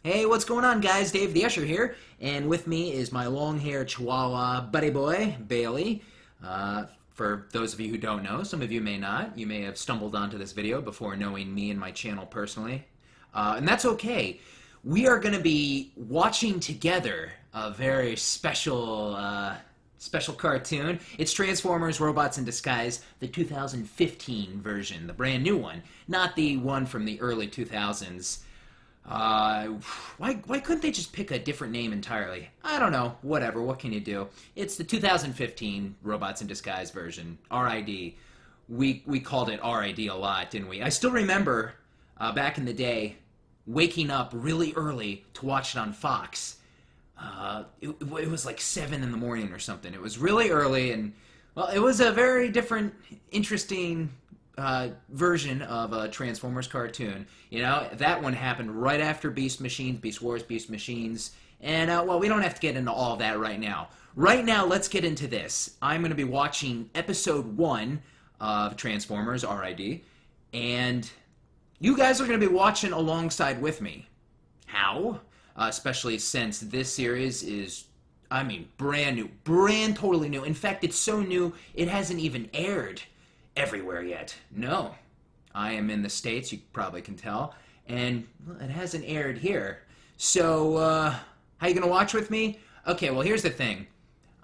Hey, what's going on, guys? Dave the Usher here, and with me is my long-haired Chihuahua buddy boy, Bailey. For those of you who don't know, some of you may not, you may have stumbled onto this video before knowing me and my channel personally, and that's okay. We are going to be watching together a very special cartoon. It's Transformers Robots in Disguise, the 2015 version, the brand new one, not the one from the early 2000s. Why couldn't they just pick a different name entirely? I don't know. Whatever. What can you do? It's the 2015 Robots in Disguise version. RID. We called it RID a lot, didn't we? I still remember back in the day waking up really early to watch it on Fox. It was like 7 in the morning or something. It was really early, and well, it was a very different, interesting version of a Transformers cartoon. You know, that one happened right after Beast Wars, Beast Machines, and well, we don't have to get into all of that right now. Right now, let's get into this. I'm going to be watching episode 1 of Transformers RID, and you guys are going to be watching alongside with me. How? Especially since this series is, I mean, brand new, totally new. In fact, it's so new, it hasn't even aired everywhere yet. No. I am in the States, you probably can tell, and well, it hasn't aired here. So, how you gonna watch with me? Okay, well, here's the thing.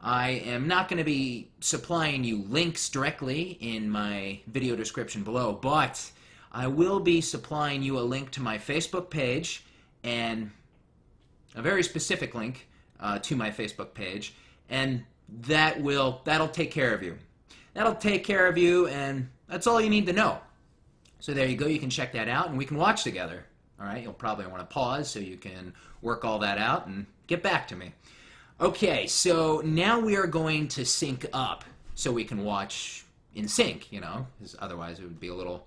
I am not gonna be supplying you links directly in my video description below, but I will be supplying you a link to my Facebook page, and a very specific link to my Facebook page, and that'll take care of you. That'll take care of you, and that's all you need to know. So there you go. You can check that out, and we can watch together. All right? You'll probably want to pause so you can work all that out and get back to me. Okay, so now we are going to sync up so we can watch in sync, you know, because otherwise it would be a little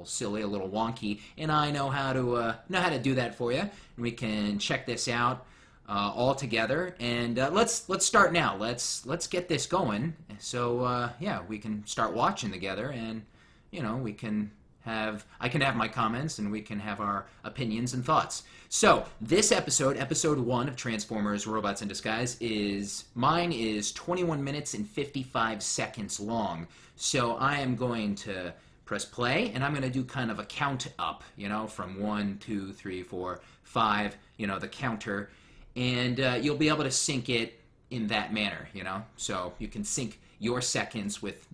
silly, a little wonky, and I know how to do that for you. And we can check this out all together, and let's start now. Let's get this going. So yeah, we can start watching together, and you know, I can have my comments, and we can have our opinions and thoughts. So this episode 1 of Transformers Robots in Disguise mine is 21 minutes and 55 seconds long. So I am going to press play, and I'm going to do kind of a count up, you know, from 1, 2, 3, 4, 5, you know, the counter, and you'll be able to sync it in that manner, you know, so you can sync your seconds with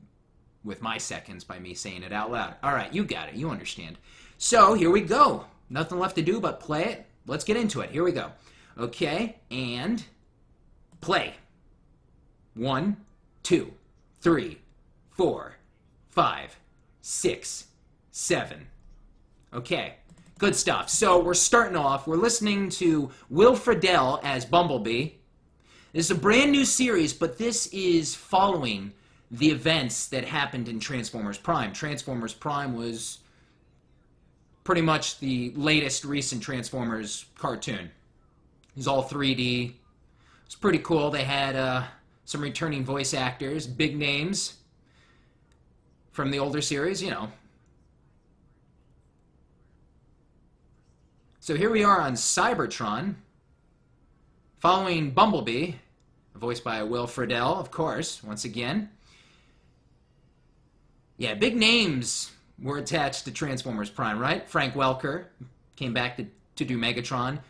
my seconds by me saying it out loud. All right, you got it, you understand. So here we go. Nothing left to do but play it. Let's get into it. Here we go. Okay, and play. 1, 2, 3, 4, 5, 6, 7. Okay, good stuff. So we're starting off. We're listening to Will Friedle as Bumblebee. This is a brand new series, but this is following the events that happened in Transformers Prime. Transformers Prime was pretty much the latest recent Transformers cartoon. It was all 3D. It was pretty cool. They had some returning voice actors, big names from the older series, you know. So here we are on Cybertron, following Bumblebee, voiced by Will Friedle, of course, once again. Yeah, big names were attached to Transformers Prime, right? Frank Welker came back to do Megatron.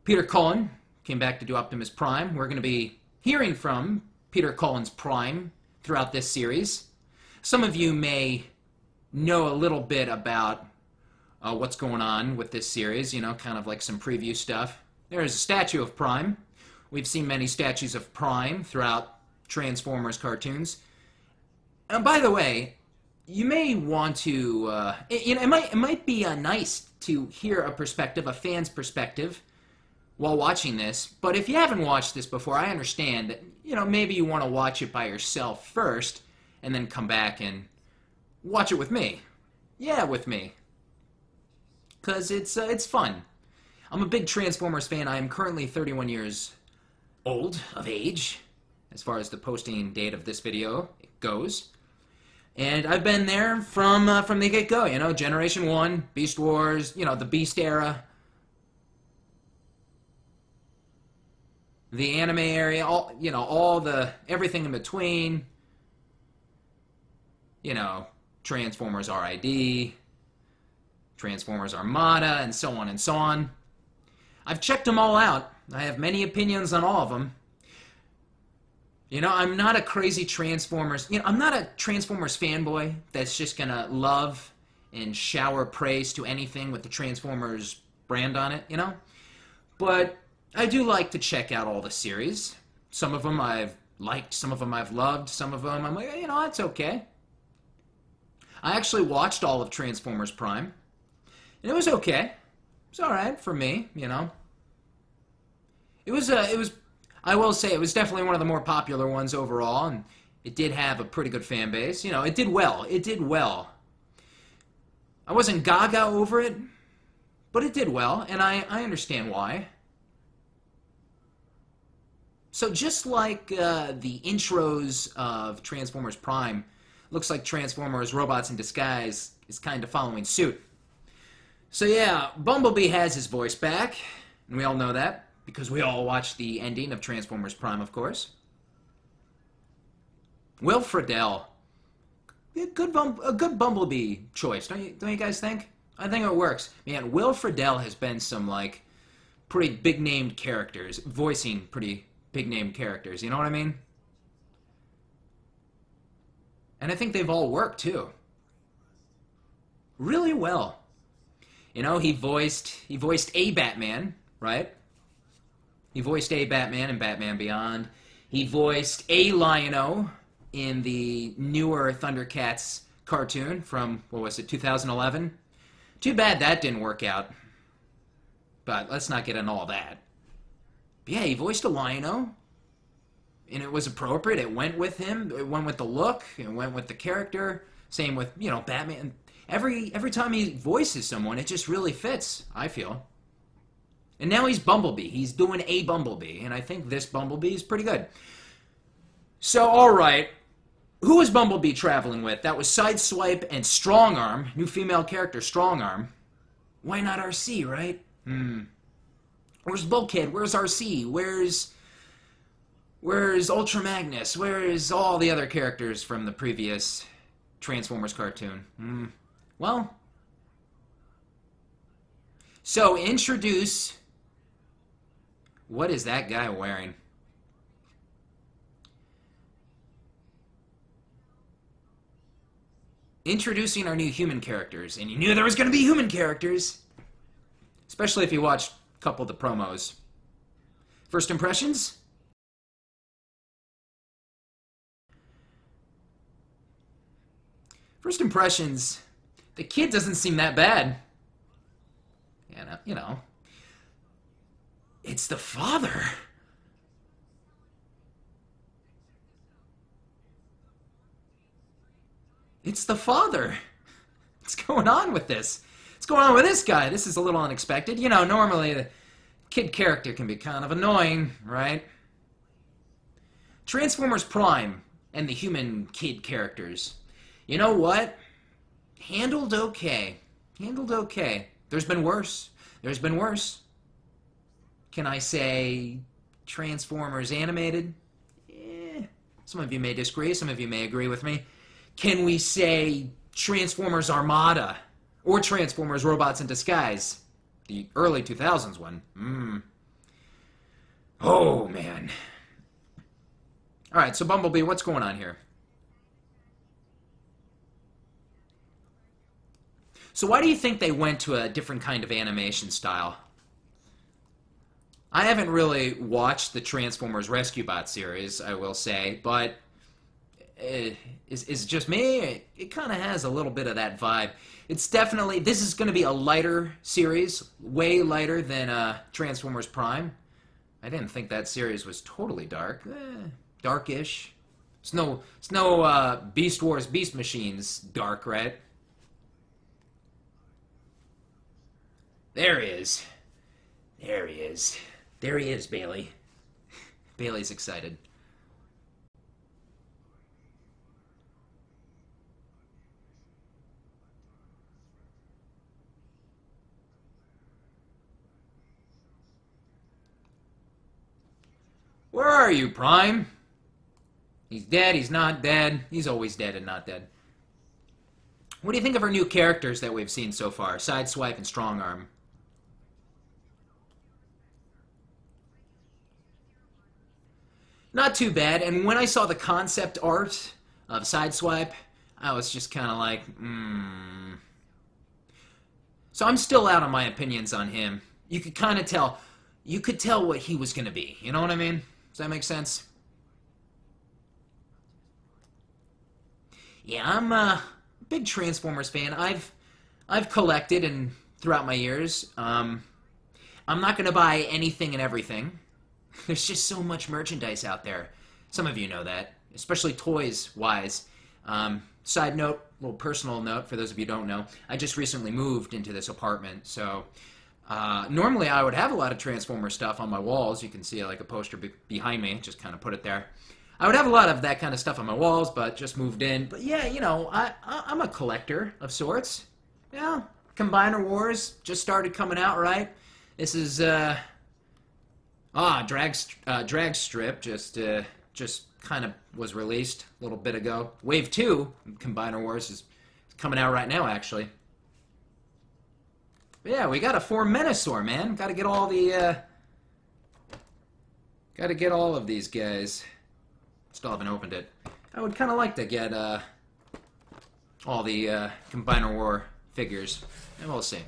Peter Cullen came back to do Optimus Prime. We're going to be hearing from Peter Cullen's Prime throughout this series. Some of you may know a little bit about what's going on with this series, you know, kind of like some preview stuff. There's a statue of Prime. We've seen many statues of Prime throughout Transformers cartoons. And by the way, you may want to, you know, it might be nice to hear a perspective, a fan's perspective, while watching this. But if you haven't watched this before, I understand that, you know, maybe you want to watch it by yourself first, and then come back and watch it with me. Yeah, with me. Because it's fun. I'm a big Transformers fan. I am currently 31 years old, of age, as far as the posting date of this video goes. And I've been there from the get-go, you know, Generation 1, Beast Wars, you know, the Beast era, the anime area, all, you know, all the, everything in between, you know, Transformers RID, Transformers Armada, and so on and so on. I've checked them all out. I have many opinions on all of them. You know, I'm not a crazy Transformers, you know, I'm not a Transformers fanboy that's just gonna love and shower praise to anything with the Transformers brand on it, you know? But I do like to check out all the series. Some of them I've liked, some of them I've loved, some of them I'm like, you know, that's okay. I actually watched all of Transformers Prime, and it was okay. It was alright for me, you know. It was, I will say, it was definitely one of the more popular ones overall, and it did have a pretty good fan base. You know, it did well. It did well. I wasn't gaga over it, but it did well, and I understand why. So just like the intros of Transformers Prime, looks like Transformers Robots in Disguise is kind of following suit. So yeah, Bumblebee has his voice back, and we all know that, because we all watched the ending of Transformers Prime, of course. Will Friedle, a good Bumblebee choice, don't you guys think? I think it works. Man, Will Friedle has been some, like, pretty big-named characters, voicing pretty big-named characters, you know what I mean? And I think they've all worked, too. Really well. You know, he voiced a Batman, right? He voiced a Batman in Batman Beyond. He voiced a Lion-O in the newer Thundercats cartoon from, what was it, 2011? Too bad that didn't work out. But let's not get into all that. But yeah, he voiced a Lion-O. And it was appropriate. It went with him. It went with the look. It went with the character. Same with, you know, Batman. Every time he voices someone, it just really fits, I feel. And now he's Bumblebee. He's doing a Bumblebee. And I think this Bumblebee is pretty good. So, alright. Who was Bumblebee traveling with? That was Sideswipe and Strongarm. New female character, Strongarm. Why not RC, right? Where's Bulkhead? Where's RC? Where's Ultra Magnus? Where's all the other characters from the previous Transformers cartoon? Well, so introduce... What is that guy wearing? Introducing our new human characters. And you knew there was going to be human characters. Especially if you watched a couple of the promos. First impressions? First impressions, the kid doesn't seem that bad. You know. It's the father. It's the father. What's going on with this? What's going on with this guy? This is a little unexpected. You know, normally the kid character can be kind of annoying, right? Transformers Prime and the human kid characters. You know what? Handled okay. Handled okay. There's been worse. There's been worse. Can I say Transformers animated? Some of you may disagree. Some of you may agree with me. Can we say Transformers Armada? Or Transformers Robots in Disguise? The early 2000s one. Oh, man. Alright, so Bumblebee, what's going on here? So why do you think they went to a different kind of animation style? I haven't really watched the Transformers Rescue Bot series, I will say, but is just me? It kind of has a little bit of that vibe. It's definitely, this is going to be a lighter series, way lighter than Transformers Prime. I didn't think that series was totally dark. Darkish. It's no Beast Wars Beast Machines dark, right? There he is. There he is. There he is, Bailey. Bailey's excited. Where are you, Prime? He's dead, he's not dead. He's always dead and not dead. What do you think of our new characters that we've seen so far? Sideswipe and Strongarm. Not too bad, and when I saw the concept art of Sideswipe, I was just kind of like, So I'm still out on my opinions on him. You could kind of tell, you could tell what he was going to be. You know what I mean? Does that make sense? Yeah, I'm a big Transformers fan. I've collected and throughout my years. I'm not going to buy anything and everything. There's just so much merchandise out there. Some of you know that, especially toys-wise. Side note, little personal note for those of you who don't know, I just recently moved into this apartment, so normally I would have a lot of Transformer stuff on my walls. You can see like a poster behind me, just kind of put it there. I would have a lot of that kind of stuff on my walls, but just moved in. But yeah, you know, I'm a collector of sorts. Yeah, Combiner Wars just started coming out, right? This is Drag Strip just kind of was released a little bit ago. Wave 2, Combiner Wars, is coming out right now, actually. But yeah, we got a 4 Menasor, man. Got to get all the got to get all of these guys. Still haven't opened it. I would kind of like to get all the Combiner War figures. And we'll see.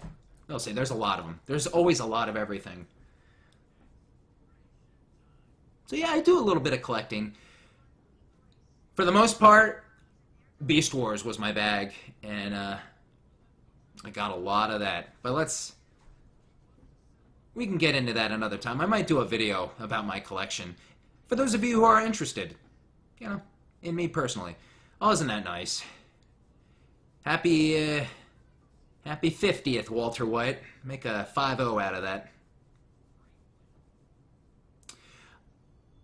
We'll see. There's a lot of them. There's always a lot of everything. So yeah, I do a little bit of collecting. For the most part, Beast Wars was my bag, and I got a lot of that. But we can get into that another time. I might do a video about my collection. For those of you who are interested, you know, in me personally. Oh, isn't that nice? Happy 50th, Walter White. Make a 5-0 out of that.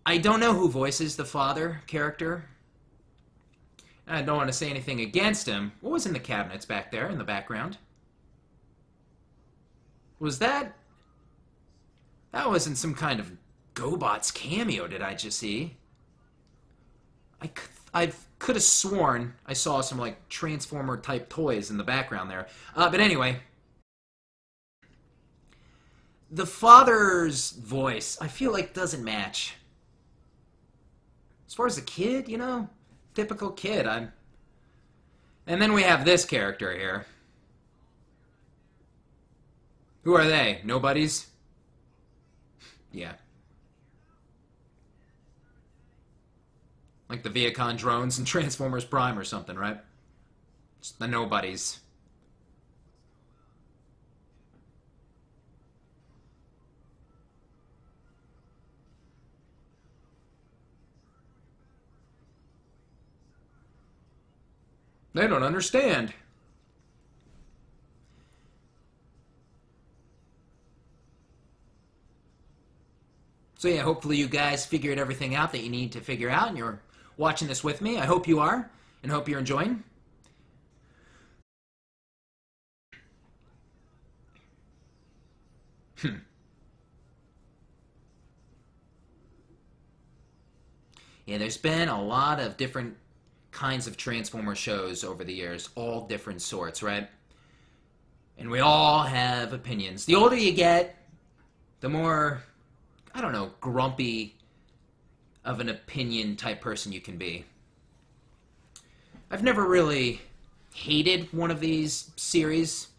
I don't know who voices the father character. I don't want to say anything against him. What was in the cabinets back there in the background? Was that... That wasn't some kind of GoBots cameo, did I just see? I could have sworn I saw some, like, Transformer-type toys in the background there. But anyway... The father's voice, I feel like, doesn't match. As far as a kid, you know? Typical kid. And then we have this character here. Who are they? Nobodies? Yeah. Like the Viacon drones and Transformers Prime or something, right? Just the nobodies. They don't understand. So yeah, hopefully you guys figured everything out that you need to figure out and you're watching this with me. I hope you are, and hope you're enjoying. Yeah, there's been a lot of different kinds of Transformer shows over the years, all different sorts, right? And we all have opinions. The older you get, the more, I don't know, grumpy of an opinion type person you can be. I've never really hated one of these series,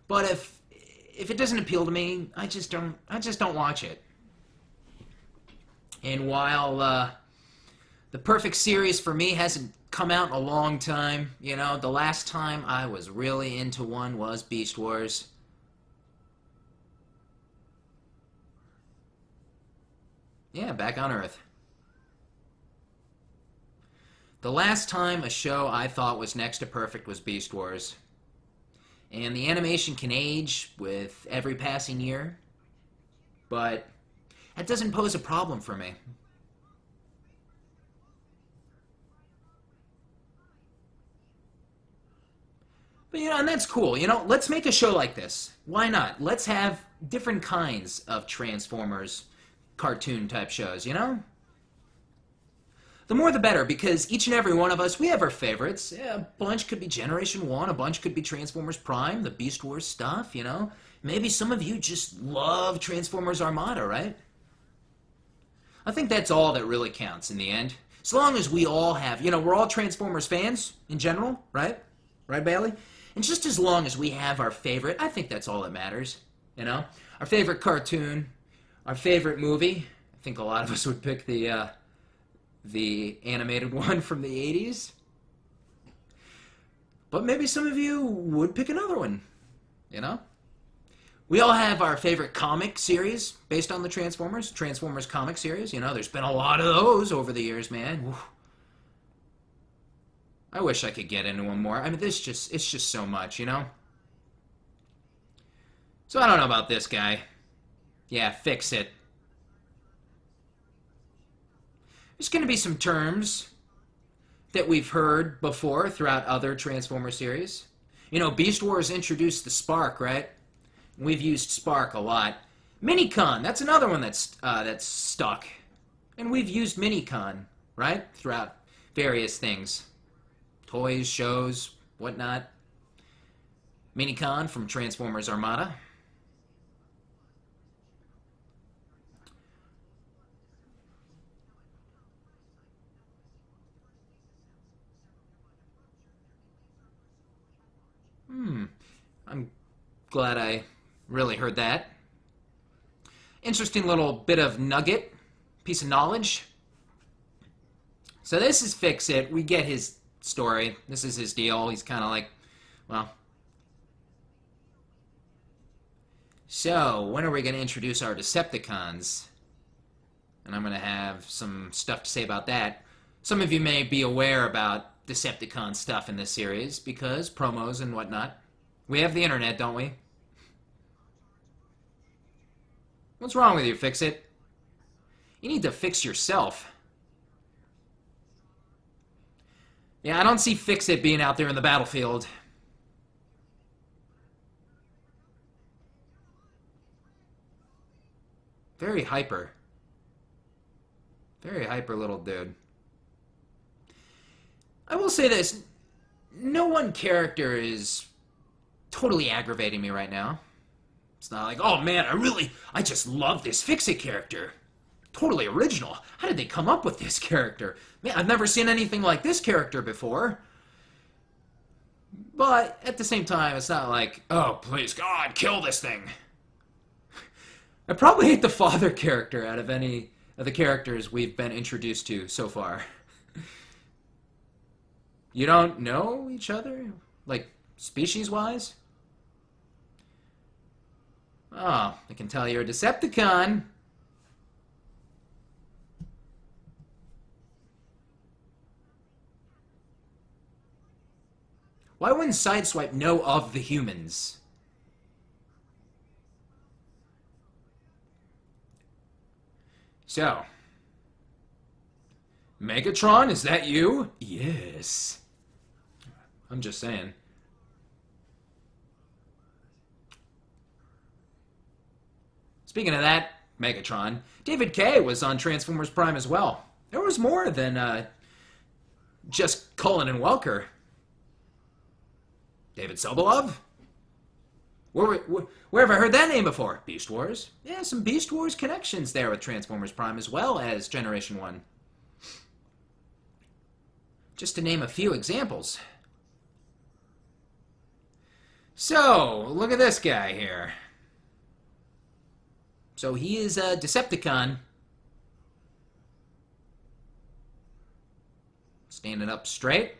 but if it doesn't appeal to me, I just don't watch it. And while the perfect series for me hasn't come out in a long time, you know, the last time I was really into one was Beast Wars. Yeah, back on Earth. The last time a show I thought was next to perfect was Beast Wars. And the animation can age with every passing year, but that doesn't pose a problem for me. But, you know, and that's cool. You know, let's make a show like this. Why not? Let's have different kinds of Transformers cartoon type shows, you know? The more the better, because each and every one of us, we have our favorites. Yeah, a bunch could be Generation 1, a bunch could be Transformers Prime, the Beast Wars stuff, you know? Maybe some of you just love Transformers Armada, right? I think that's all that really counts in the end. As long as we all have, you know, we're all Transformers fans in general, right? Right, Bailey? And just as long as we have our favorite, I think that's all that matters, you know? Our favorite cartoon, our favorite movie. I think a lot of us would pick the animated one from the 80s. But maybe some of you would pick another one, you know? We all have our favorite comic series based on the Transformers comic series. You know, there's been a lot of those over the years, man. Whew. I wish I could get into them more. I mean, it's just so much, you know? So I don't know about this guy. Yeah, Fixit. There's going to be some terms that we've heard before throughout other Transformer series. You know, Beast Wars introduced the Spark, right? We've used Spark a lot. Minicon, that's another one that's stuck. And we've used Minicon, right? Throughout various things. Toys, shows, whatnot. Minicon from Transformers Armada. I'm glad I really heard that. Interesting little bit of nugget, piece of knowledge. So this is Fixit. We get his story. This is his deal. He's kind of like, well. So, when are we going to introduce our Decepticons? And I'm going to have some stuff to say about that. Some of you may be aware about Decepticon stuff in this series because promos and whatnot. We have the internet, don't we? What's wrong with you, Fixit? You need to fix yourself. Yeah, I don't see Fixit being out there in the battlefield. Very hyper. Very hyper little dude. I will say this. No one character is totally aggravating me right now. It's not like, oh man, I just love this Fixit character. Totally original. How did they come up with this character? Man, I've never seen anything like this character before. But at the same time, it's not like, oh, please, God, kill this thing. I probably hate the father character out of any of the characters we've been introduced to so far. You don't know each other? Like, species-wise? Oh, I can tell you're a Decepticon. Why wouldn't Sideswipe know of the humans? So, Megatron, is that you? Yes. I'm just saying. Speaking of that, Megatron, David K. was on Transformers Prime as well. There was more than just Cullen and Welker. David Sobolov? Where have I heard that name before? Beast Wars? Yeah, some Beast Wars connections there with Transformers Prime as well as Generation 1. Just to name a few examples. So, look at this guy here. So he is a Decepticon. Standing up straight.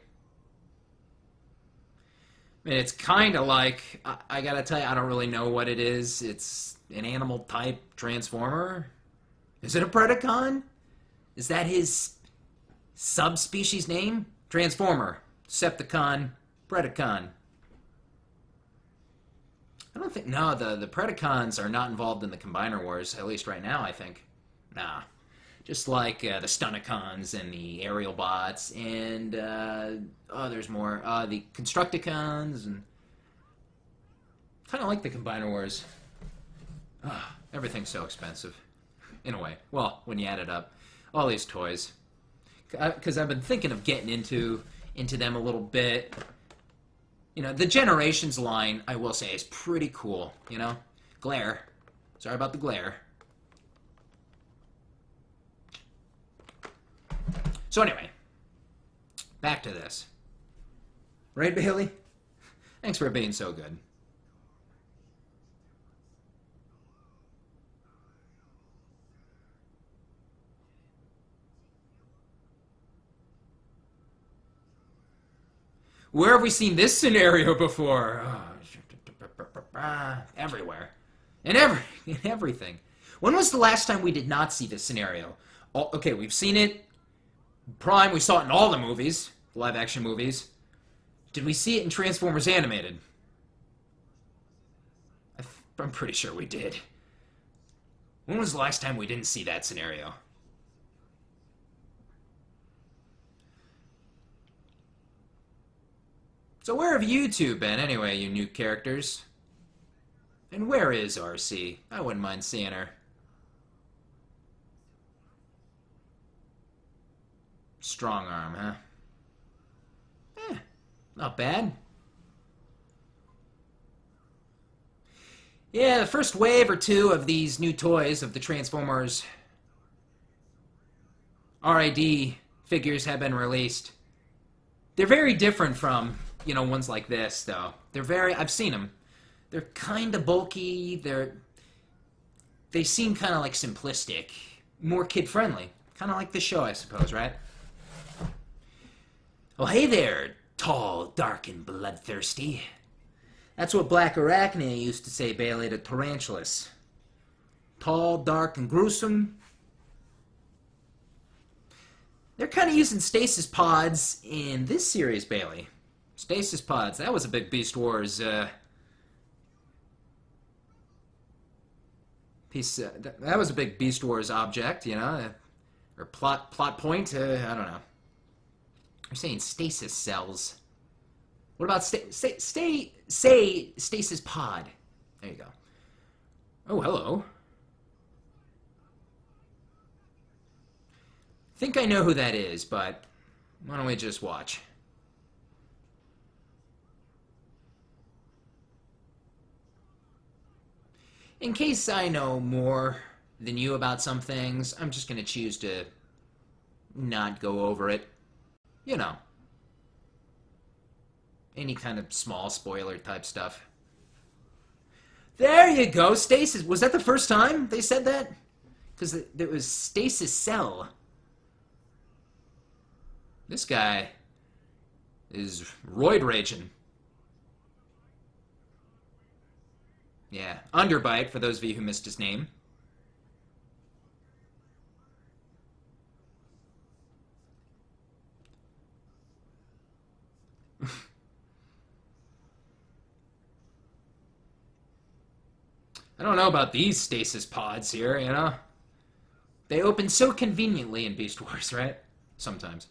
I mean, it's kind of like, I gotta tell you, I don't really know what it is. It's an animal-type Transformer. Is it a Predacon? Is that his subspecies name? Transformer, Decepticon, Predacon. I don't think, no, the Predacons are not involved in the Combiner Wars, at least right now, I think. Nah. Just like the Stunticons and the Aerial Bots and, oh, there's more, the Constructicons and kind of like the Combiner Wars. Everything's so expensive, in a way. Well, when you add it up. All these toys. because I've been thinking of getting into them a little bit. You know, the Generations line, I will say, is pretty cool, you know? Glare. Sorry about the glare. So anyway, back to this. Right, Bailey? Thanks for being so good. Where have we seen this scenario before? Everywhere. In everything. When was the last time we did not see this scenario? Okay, we've seen it. Prime, we saw it in all the movies. Live-action movies. Did we see it in Transformers Animated? I'm pretty sure we did. When was the last time we didn't see that scenario? So where have you two been anyway, you new characters? And where is RC? I wouldn't mind seeing her. Strongarm, huh? Not bad. Yeah, the first wave or two of these new toys of the Transformers RID figures have been released. They're very different from, you know, ones like this, though. I've seen them. They're kind of bulky. They seem kind of like simplistic, more kid-friendly. Kind of like the show, I suppose, right? Well, hey there, tall, dark, and bloodthirsty. That's what Black Arachne used to say, Bailey, to Tarantulas. Tall, dark, and gruesome. They're kind of using stasis pods in this series, Bailey. Stasis pods, that was a big Beast Wars piece. That was a big Beast Wars object, you know, or plot point. I don't know. I'm saying stasis cells. What about stasis pod? There you go. Oh, hello. Think I know who that is, but why don't we just watch? In case I know more than you about some things, I'm just going to choose to not go over it. You know. Any kind of small spoiler type stuff. There you go, stasis. Was that the first time they said that? Because there was stasis cell. This guy is roid raging. Yeah, Underbite, for those of you who missed his name. I don't know about these stasis pods here, you know? They open so conveniently in Beast Wars, right? Sometimes.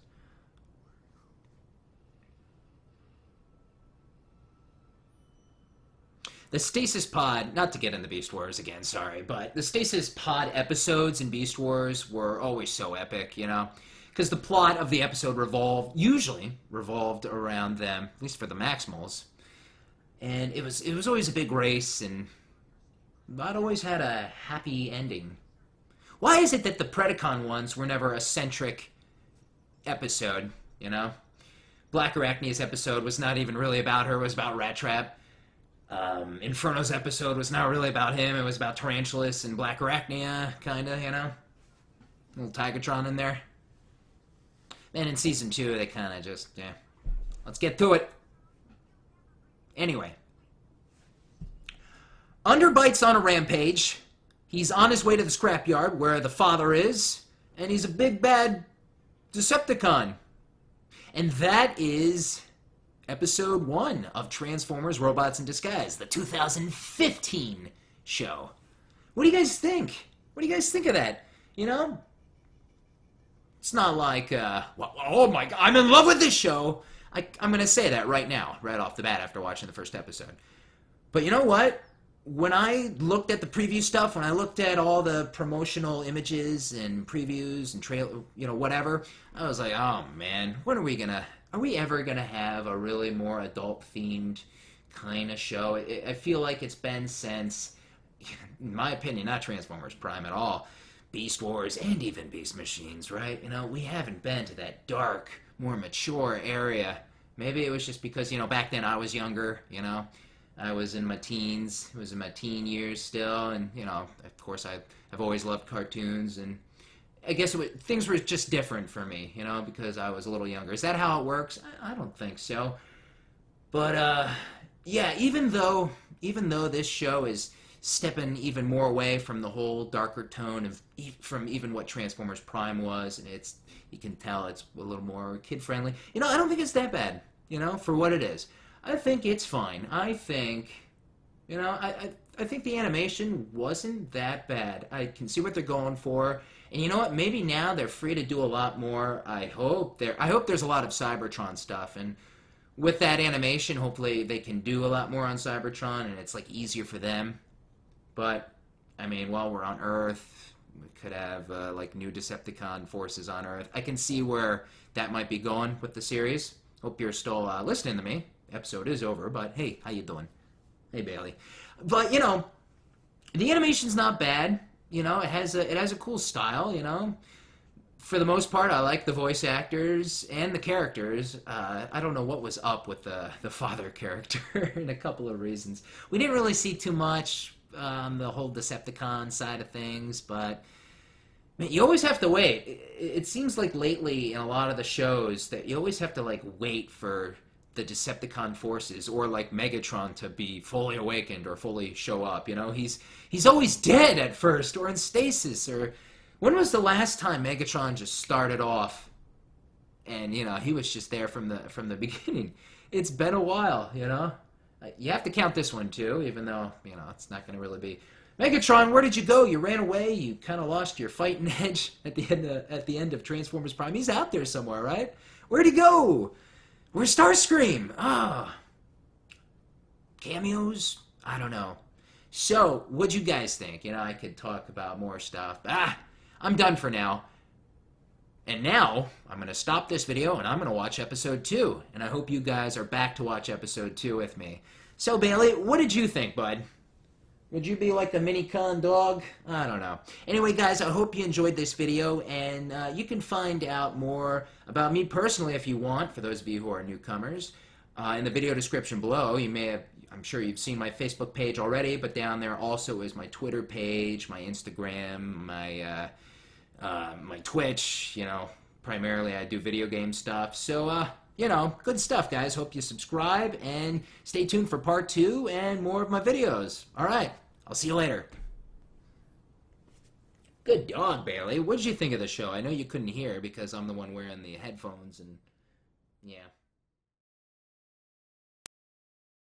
The stasis pod, not to get into Beast Wars again, sorry, but the stasis pod episodes in Beast Wars were always so epic, you know? Because the plot of the episode usually revolved around them, at least for the Maximals. And it was always a big race, and not always had a happy ending. Why is it that the Predacon ones were never a centric episode, you know? Black Arachne's episode was not even really about her, it was about Rat Trap. Inferno's episode was not really about him, it was about Tarantulas and Black Arachne, kinda, you know? A little Tigatron in there. Then in Season 2, they kinda just, yeah. Let's get to it. Anyway. Underbite's on a rampage. He's on his way to the scrapyard, where the father is, and he's a big bad Decepticon. And that is Episode 1 of Transformers Robots in Disguise, the 2015 show. What do you guys think? What do you guys think of that? You know? It's not like, oh my god, I'm in love with this show. I'm going to say that right now, right off the bat after watching the first episode. But you know what? when I looked at the preview stuff, when I looked at all the promotional images and previews and trailer, whatever, I was like, oh man, when are we ever gonna have a really more adult-themed kind of show? I feel like it's been since, in my opinion, not Transformers Prime at all, Beast Wars and even Beast Machines, right? We haven't been to that dark, more mature area. Maybe it was just because, back then I was younger, I was in my teens. It was in my teen years still, and of course I've always loved cartoons, and I guess things were just different for me, because I was a little younger. Is that how it works? I don't think so. But yeah, even though this show is stepping even more away from the whole darker tone from even what Transformers Prime was, and you can tell it's a little more kid friendly. I don't think it's that bad, for what it is. I think it's fine. I think, I think the animation wasn't that bad. I can see what they're going for, and you know what? Maybe now they're free to do a lot more. I hope there's a lot of Cybertron stuff, and with that animation, hopefully they can do a lot more on Cybertron, and it's like easier for them. But I mean, while we're on Earth, we could have like new Decepticon forces on Earth. I can see where that might be going with the series. Hope you're still listening to me. Episode is over, but hey, how you doing? Hey, Bailey. But the animation's not bad. It has a cool style. For the most part, I like the voice actors and the characters. I don't know what was up with the father character in a couple of reasons. We didn't really see too much on the whole Decepticon side of things, but man, you always have to wait. It seems like lately in a lot of the shows that you always have to like wait for the Decepticon forces or like Megatron to be fully awakened or fully show up. He's always dead at first or in stasis. Or when was the last time Megatron just started off and he was just there from the beginning? It's been a while. You have to count this one too, even though it's not going to really be. Megatron, where did you go? You ran away. You kind of lost your fighting edge at the end of Transformers Prime. He's out there somewhere, right? Where'd he go? Where's Starscream? Cameos? I don't know. So, what'd you guys think? I could talk about more stuff. I'm done for now. And now, I'm going to stop this video and I'm going to watch episode 2. And I hope you guys are back to watch episode 2 with me. So, Bailey, what did you think, bud? Would you be like the mini-con dog? I don't know. Anyway, guys, I hope you enjoyed this video, and you can find out more about me personally if you want, for those of you who are newcomers. In the video description below, I'm sure you've seen my Facebook page already, but down there also is my Twitter page, my Instagram, my Twitch. Primarily I do video game stuff. So, good stuff, guys. Hope you subscribe, and stay tuned for part 2 and more of my videos. All right. I'll see you later. Good dog, Bailey. What did you think of the show? I know you couldn't hear because I'm the one wearing the headphones and yeah.